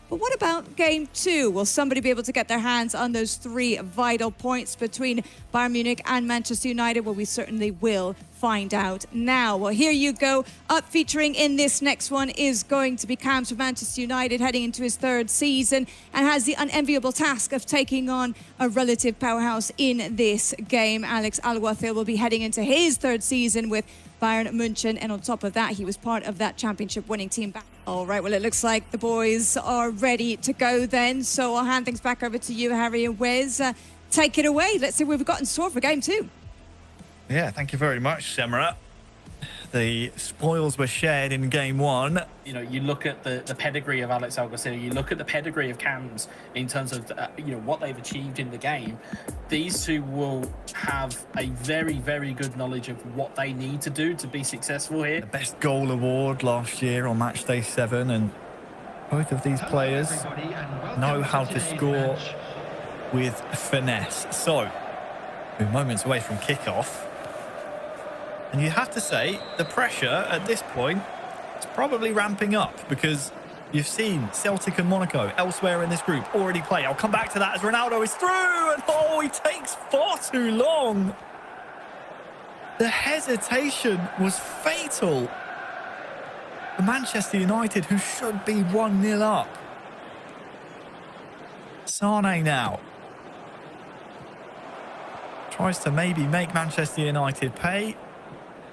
But what about game two? Will somebody be able to get their hands on those three vital points between Bayern Munich and Manchester United? Well, we certainly will find out now. Well, here you go. Up featuring in this next one is going to be Cams from Manchester United, heading into his third season, and has the unenviable task of taking on a relative powerhouse in this game. Alex Al-Wathil will be heading into his third season with Bayern München, and on top of that, he was part of that championship winning team back. All right, well, it looks like the boys are ready to go then, so I'll hand things back over to you, Harry and Wes. Take it away. Let's see what we've got in store for game two. Yeah, thank you very much, Semra. The spoils were shared in game one. You know, you look at the pedigree of Alex Alguacil, you look at the pedigree of Cams in terms of, you know, what they've achieved in the game. These two will have a very, very good knowledge of what they need to do to be successful here. The best goal award last year on match day 7, and both of these players know how to score with finesse. So, we're moments away from kickoff. And you have to say, the pressure at this point is probably ramping up, because you've seen Celtic and Monaco elsewhere in this group already play. I'll come back to that as Ronaldo is through, and oh, he takes far too long. The hesitation was fatal for Manchester United, who should be 1-0 up. Sane now tries to maybe make Manchester United pay.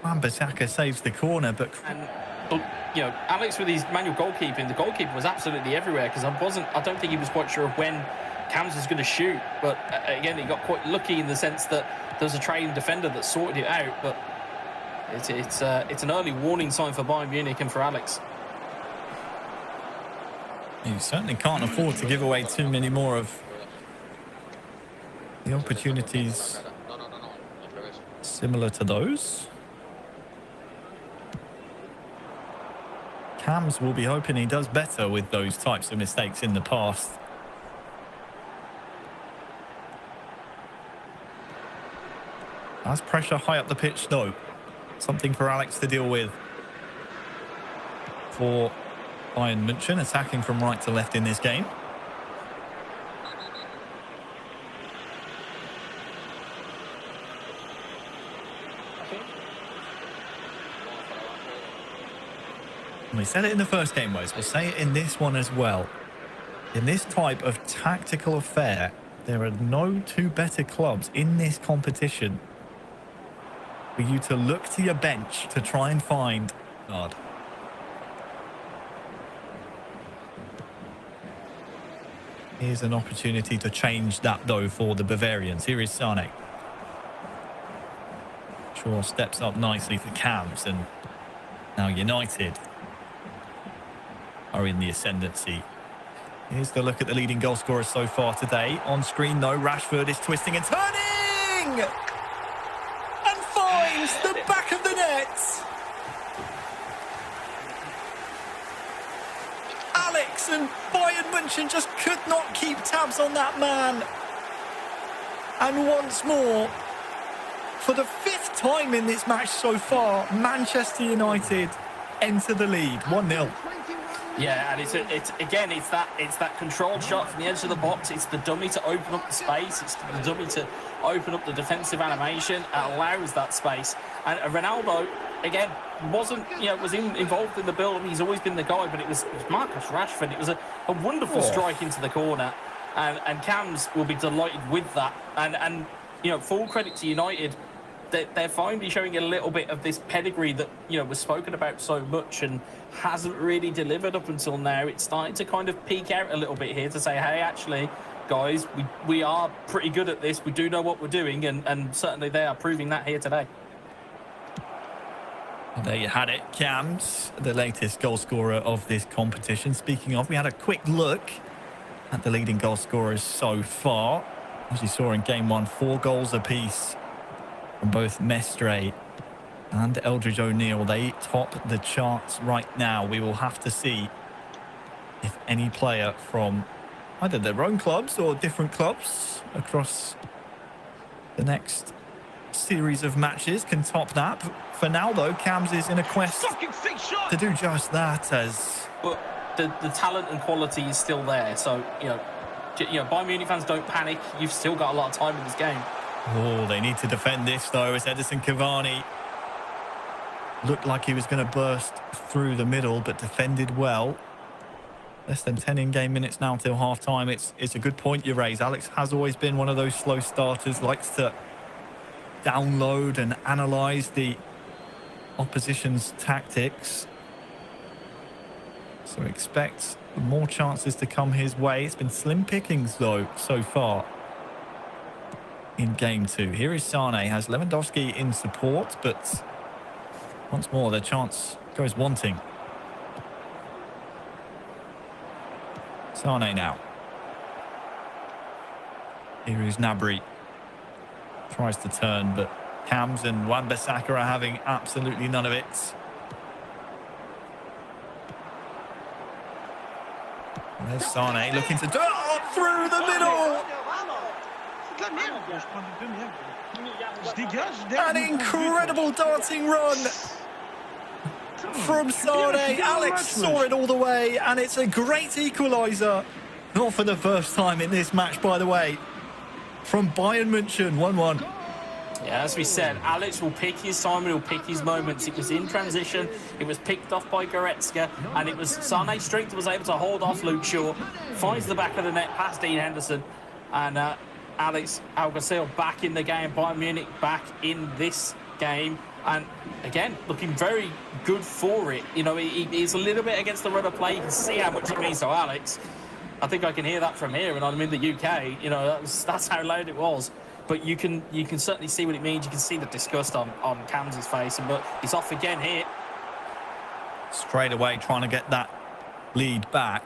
Wan-Bissaka saves the corner, but you know, Alex with his manual goalkeeping, the goalkeeper was absolutely everywhere, because I don't think he was quite sure when Cams was going to shoot. But again, he got quite lucky in the sense that there was a trained defender that sorted it out. But it's an early warning sign for Bayern Munich and for Alex. You certainly can't afford to give away too many more of the opportunities similar to those. Cams will be hoping he does better with those types of mistakes in the past. That's pressure high up the pitch though. Something for Alex to deal with. For Bayern München, attacking from right to left in this game. We said it in the first game, Wes. We'll say it in this one as well. In this type of tactical affair, there are no two better clubs in this competition for you to look to your bench to try and find God. Here's an opportunity to change that, though, for the Bavarians. Here is Sane. Shaw steps up nicely for Cams, and now United are in the ascendancy. Here's the look at the leading goal scorers so far today. On screen, though, Rashford is twisting and turning! And finds the back of the net! Alex and Bayern München just could not keep tabs on that man. And once more, for the 5th time in this match so far, Manchester United enter the lead, 1-0. Yeah, and it's that controlled shot from the edge of the box. It's the dummy to open up the space. It's the dummy to open up the defensive animation. It allows that space. And Ronaldo, again, was involved in the build. He's always been the guy, but it was Marcus Rashford. It was a wonderful strike into the corner, and Cams will be delighted with that. And you know, full credit to United. They're finally showing a little bit of this pedigree that, you know, was spoken about so much and hasn't really delivered up until now. It's starting to kind of peak out a little bit here to say, hey, actually, guys, we are pretty good at this. We do know what we're doing, and certainly they are proving that here today. Well, there you had it. Cams, the latest goal scorer of this competition. Speaking of, we had a quick look at the leading goal scorers so far. As you saw in game one, 4 goals apiece from both Mestre and Eldridge O'Neill. They top the charts right now. We will have to see if any player from either their own clubs or different clubs across the next series of matches can top that. For now, though, Cams is in a quest to do just that. But the talent and quality is still there. So, Bayern Munich fans, don't panic. You've still got a lot of time in this game. Oh, they need to defend this, though, as Edison Cavani looked like he was going to burst through the middle, but defended well. Less than 10 in-game minutes now till half-time. It's a good point you raise. Alex has always been one of those slow starters, likes to download and analyse the opposition's tactics. So expect more chances to come his way. It's been slim pickings, though, so far in game 2. Here is Sane, has Lewandowski in support, but once more the chance goes wanting. Sane now. Here is Gnabry. Tries to turn, but Cams and Wan-Bissaka are having absolutely none of it. And there's Sane looking to do through the middle. An incredible darting run from Sane. Alex saw it all the way, and it's a great equaliser. Not for the first time in this match, by the way. From Bayern München, 1-1. Yeah, as we said, Alex will pick his time, he'll pick his moments. It was in transition, it was picked off by Goretzka, and it was Sane's strength was able to hold off Luke Shaw, finds the back of the net past Dean Henderson, and Alex Alguacil back in the game, Bayern Munich back in this game, and again, looking very good for it. He's a little bit against the run of play. You can see how much it means to Alex. I think I can hear that from here, and I'm in the UK. That's how loud it was. But you can certainly see what it means. You can see the disgust on Cams' face. But he's off again here. Straight away trying to get that lead back.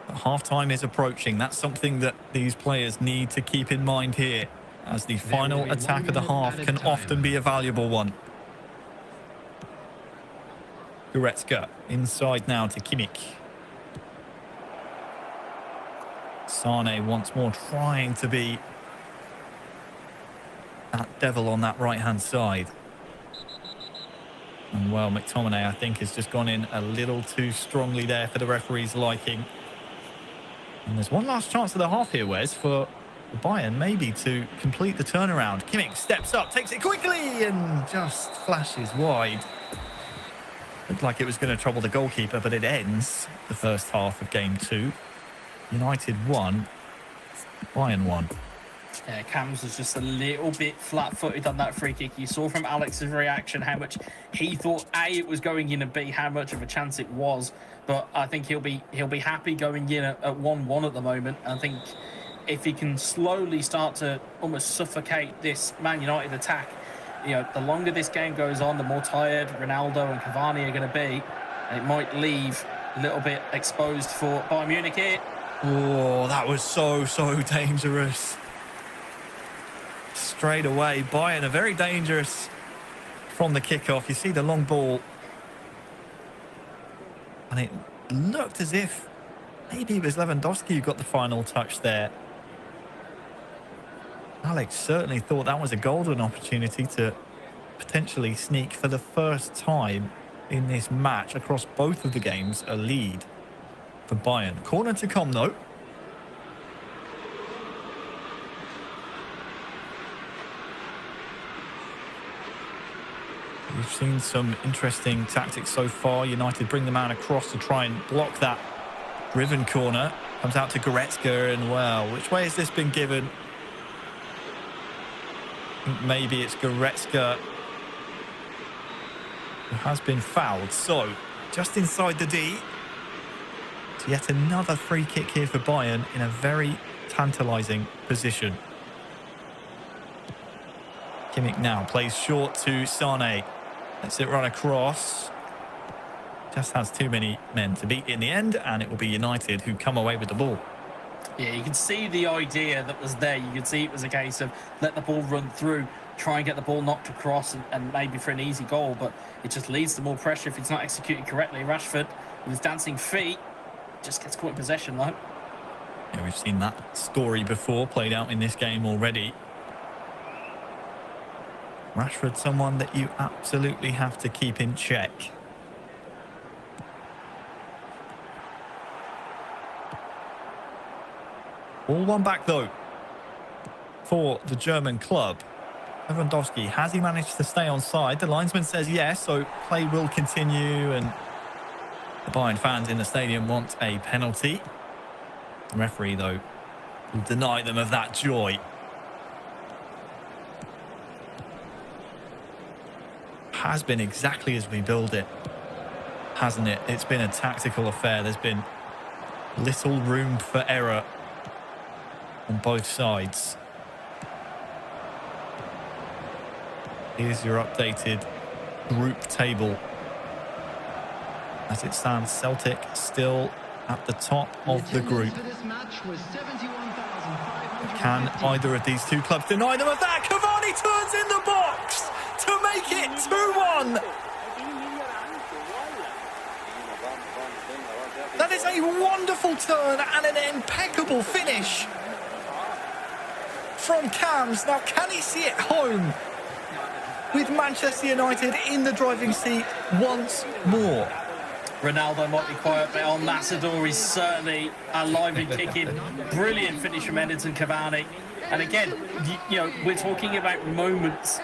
But half-time is approaching. That's something that these players need to keep in mind here, as the final attack of the half can often be a valuable one. Goretzka inside now to Kimmich. Sane once more trying to be that devil on that right-hand side. And, well, McTominay, I think, has just gone in a little too strongly there for the referee's liking. And there's one last chance of the half here, Wes, for Bayern maybe to complete the turnaround. Kimmich steps up, takes it quickly, and just flashes wide. Looked like it was going to trouble the goalkeeper, but it ends the first half of game 2. United 1, Bayern 1. Yeah, Cams was just a little bit flat-footed on that free kick. You saw from Alex's reaction how much he thought A, it was going in, and B, how much of a chance it was. But I think he'll be happy going in at 1-1 at the moment. I think if he can slowly start to almost suffocate this Man United attack, the longer this game goes on, the more tired Ronaldo and Cavani are going to be. And it might leave a little bit exposed for Bayern Munich here. Oh, that was so dangerous. Straight away, Bayern are very dangerous from the kickoff. You see the long ball, and it looked as if maybe it was Lewandowski who got the final touch there. Alex certainly thought that was a golden opportunity to potentially sneak for the first time in this match across both of the games a lead for Bayern. Corner to come, though. We've seen some interesting tactics so far. United bring the man across to try and block that driven corner. Comes out to Goretzka, and, well, which way has this been given? I think maybe it's Goretzka who has been fouled. So, just inside the D. So yet another free kick here for Bayern in a very tantalising position. Kimmich now plays short to Sane. Lets it run across. Just has too many men to beat in the end, and it will be United who come away with the ball. Yeah, you can see the idea that was there. You could see it was a case of let the ball run through, try and get the ball knocked across, and maybe for an easy goal, but it just leads to more pressure if it's not executed correctly. Rashford, with his dancing feet, just gets caught in possession, though. Yeah, we've seen that story before, played out in this game already. Rashford, someone that you absolutely have to keep in check. All one back, though, for the German club. Lewandowski, has he managed to stay on side? The linesman says yes, so play will continue, and the Bayern fans in the stadium want a penalty. The referee, though, will deny them of that joy. Has been exactly as we build it, hasn't it? It's been a tactical affair. There's been little room for error on both sides. Here's your updated group table. As it stands, Celtic still at the top of the group. Can either of these two clubs deny them of that? Cavani turns in the box to make it 2-1. That is a wonderful turn and an impeccable finish from Cams. Now, can he see it home with Manchester United in the driving seat once more? Ronaldo might be quiet, but El Nassador is certainly alive and kicking. Brilliant finish from Edinson Cavani. And again, you know, we're talking about moments.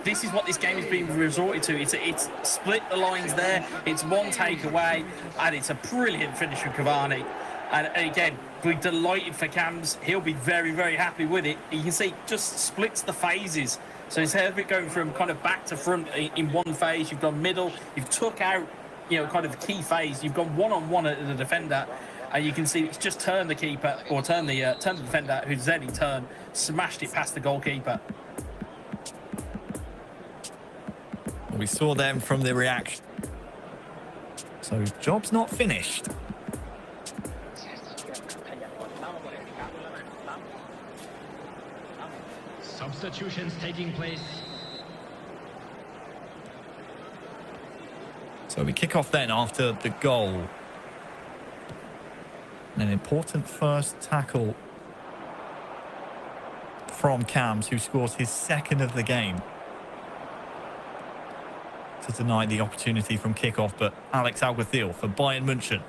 This is what this game is being resorted to. It's split the lines there. It's one takeaway, and it's a brilliant finish from Cavani. And again, we're delighted for Cams. He'll be very, very happy with it. You can see just splits the phases. So instead of it going from kind of back to front in one phase, you've gone middle, you've took out, you know, kind of key phase. You've gone one-on-one at the defender, and you can see it's just turned the keeper, or turned the defender, who's then in turn smashed it past the goalkeeper. We saw them from the reaction. So job's not finished. Substitutions taking place. So we kick off then after the goal. And an important first tackle from Cams, who scores his second of the game, to deny the opportunity from kickoff. But Alex Alguacil for Bayern München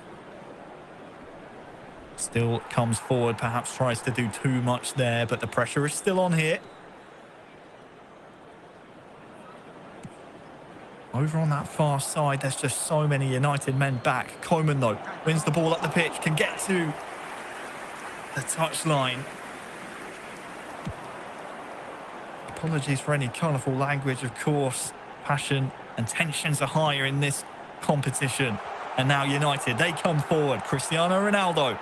still comes forward, perhaps tries to do too much there, but the pressure is still on here. Over on that far side, there's just so many United men back. Koeman, though, wins the ball up the pitch, can get to the touchline. Apologies for any colourful language, of course. Passion and tensions are higher in this competition. And now United, they come forward. Cristiano Ronaldo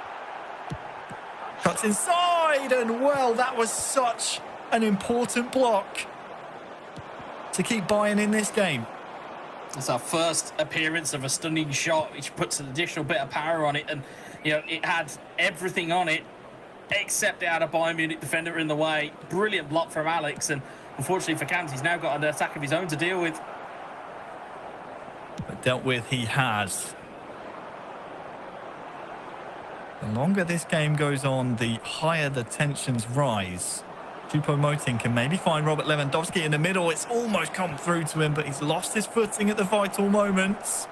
cuts inside, and well, that was such an important block to keep Bayern in this game. It's our first appearance of a stunning shot, which puts an additional bit of power on it. And, you know, it had everything on it, except it had a Bayern Munich defender in the way. Brilliant block from Alex. And unfortunately for Cams, he's now got an attack of his own to deal with. But dealt with he has. The longer this game goes on, the higher the tensions rise. Choupo-Moting can maybe find Robert Lewandowski in the middle. It's almost come through to him, but he's lost his footing at the vital moments.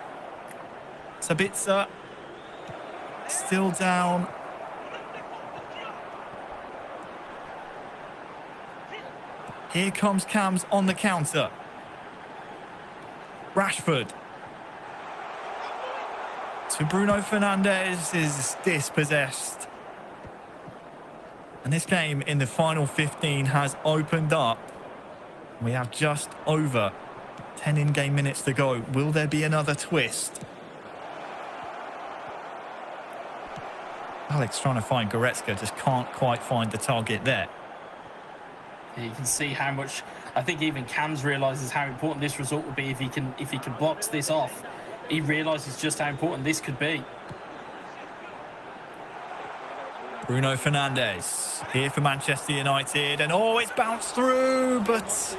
Sabitzer still down. Here comes Cams on the counter. Rashford to Bruno Fernandes, is dispossessed. And this game in the final 15 has opened up. We have just over 10 in-game minutes to go. Will there be another twist? Alex trying to find Goretzka, just can't quite find the target there. You can see how much, I think even Cams realises how important this result would be if he can box this off. He realises just how important this could be. Bruno Fernandes here for Manchester United, and oh, it's bounced through, but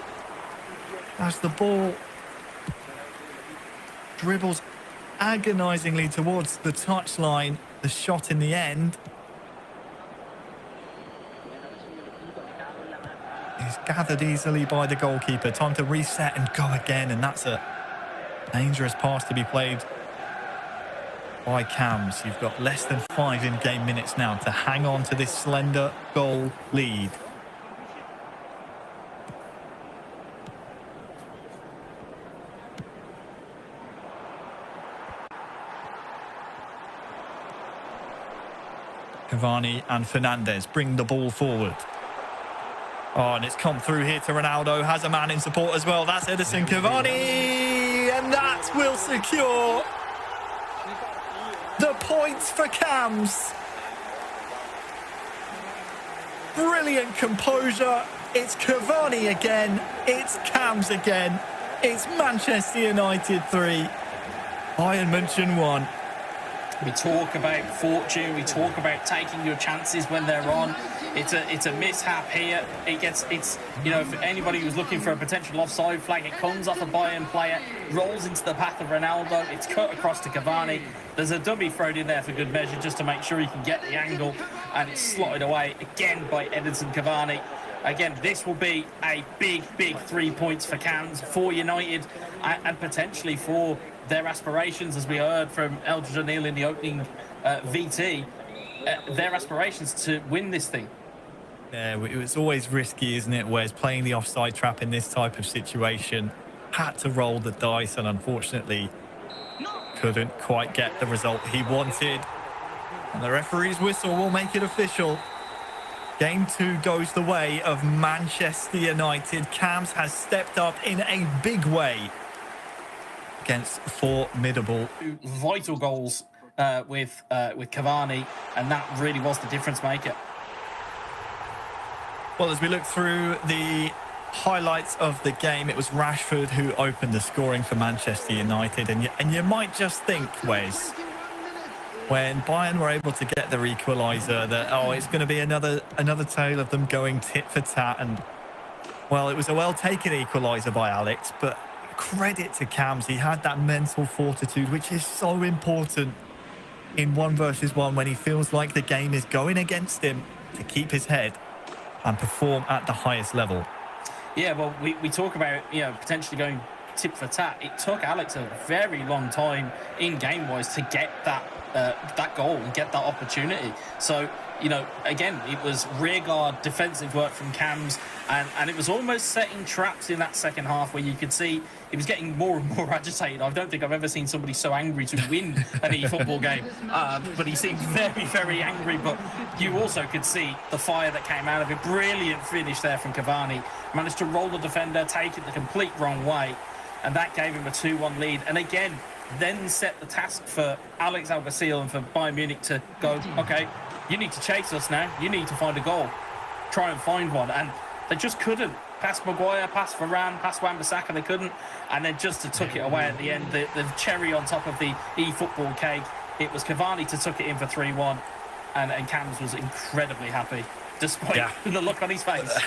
as the ball dribbles agonisingly towards the touchline, the shot in the end is gathered easily by the goalkeeper. Time to reset and go again, and that's a dangerous pass to be played by Cams. You've got less than 5 in-game minutes now to hang on to this slender goal lead. Cavani and Fernandez bring the ball forward. Oh, and it's come through here to Ronaldo. Has a man in support as well. That's Edison Cavani. And that will secure the points for Cams. Brilliant composure. It's Cavani again. It's Cams again. It's Manchester United 3. Bayern München 1. We talk about fortune. We talk about taking your chances when they're on. It's a mishap here. It's you know, for anybody who's looking for a potential offside flag, it comes off a Bayern player, rolls into the path of Ronaldo. It's cut across to Cavani. There's a dummy thrown in there for good measure, just to make sure he can get the angle, and it's slotted away again by Edinson Cavani. Again, this will be a big 3 points for Cams, for United, and potentially for their aspirations, as we heard from Eldridge O'Neill in the opening VT, their aspirations to win this thing. Yeah, it was always risky, isn't it, Wes? Playing the offside trap in this type of situation. Had to roll the dice, and unfortunately couldn't quite get the result he wanted. And the referee's whistle will make it official. Game 2 goes the way of Manchester United. Cams has stepped up in a big way against formidable. Vital goals with Cavani, and that really was the difference maker. Well, as we look through the highlights of the game, it was Rashford who opened the scoring for Manchester United, and you might just think, Wes, when Bayern were able to get their equaliser, that it's going to be another tale of them going tit for tat. And well, it was a well-taken equaliser by Alex, but credit to Cams. He had that mental fortitude, which is so important in 1 versus 1 when he feels like the game is going against him, to keep his head and perform at the highest level. Yeah, well, we talk about, you know, potentially going tit for tat. It took Alex a very long time in game-wise to get that goal and get that opportunity. So, you know, again, it was rearguard defensive work from Cams, and it was almost setting traps in that second half where you could see he was getting more and more agitated. I don't think I've ever seen somebody so angry to win an e-football game, but he seemed very angry. But you also could see the fire that came out of it. Brilliant finish there from Cavani. Managed to roll the defender, take it the complete wrong way, and that gave him a 2-1 lead. And again, then set the task for Alex Alguacil and for Bayern Munich to go, okay, you need to chase us now. You need to find a goal. Try and find one. And they just couldn't. Past Maguire, past Varane, past Wan-Bissaka, they couldn't. And then just took it away at the end. The cherry on top of the e-football cake, it was Cavani to took it in for 3-1. And Cams was incredibly happy, despite the look on his face.